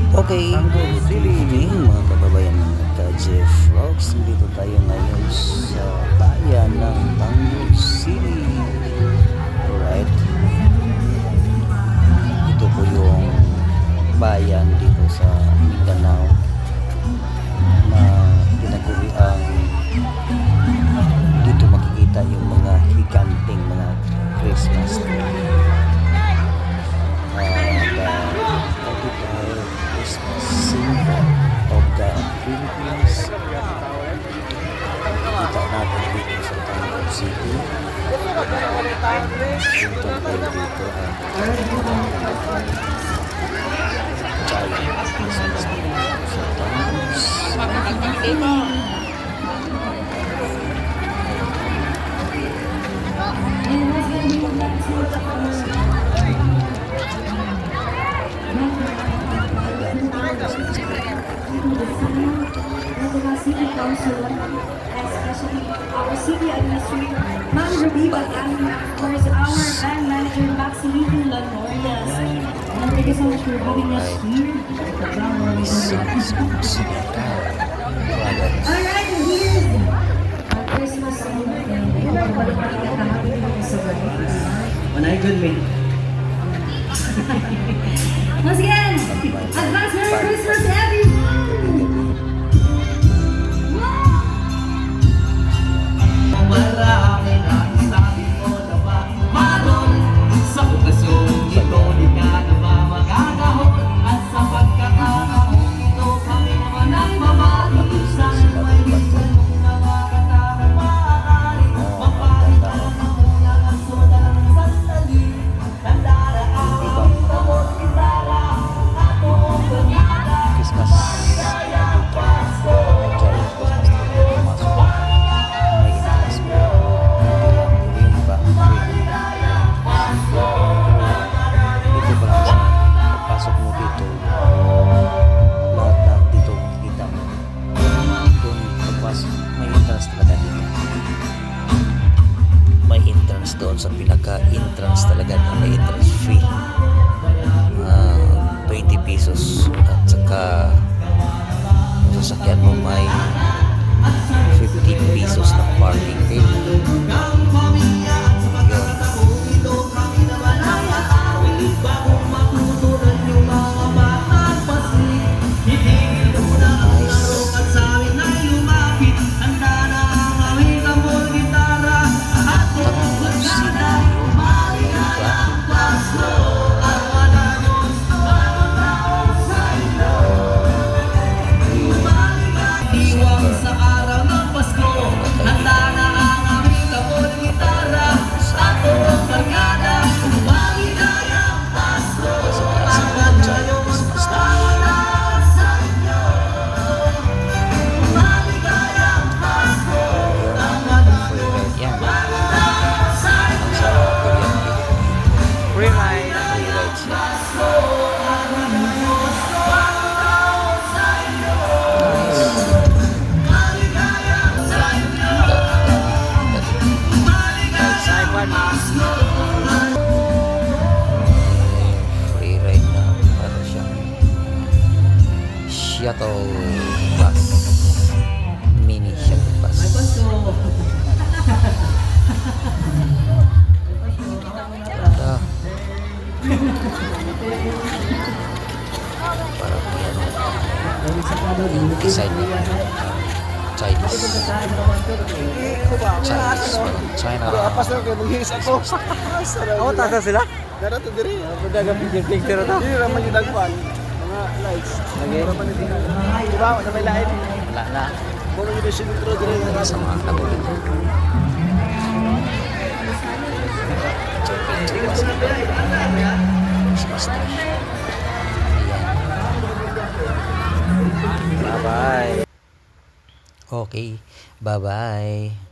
Okay, good evening mga kababayan ng ka-Jeff Vlogs. Dito tayo ngayon sa bayan ng Tanggol City. Alright. Ito po yung bayan dito sa Mindanao na tinaguriang dito makikita yung mga higanting mga Christmas tree. Christmas symbol of the Philippines. Kita natin dito sa Tanggol City. Dito dito giant Christmas tree sa Tanggol City. City Councilor, especially our city administrator, Ma'am Ruby Batang, of course, our band manager, Maximilian Lanorias. And thank you so much for having us here. Alright, here's our Christmas song. Once again, advance Merry Christmas, everyone! Doon sa pinaka-entrance talaga na may entrance fee 20 pesos at saka kung sasakyan mo may 15 pesos na parking fee. Shuttle bus, mini shuttle bus. Ganda. Parang may design niya. Chinese. China. Oh, tasa sila? Dara to diri. Dagang picture to. Diri ra man gidagpan. Mga lights. Lagi. Di ba? Na may light. Wala na. Puro yung sintro diri nga Sa mga kagulit. Christmas tree. Ayan. Bye-bye. Okay. Bye-bye.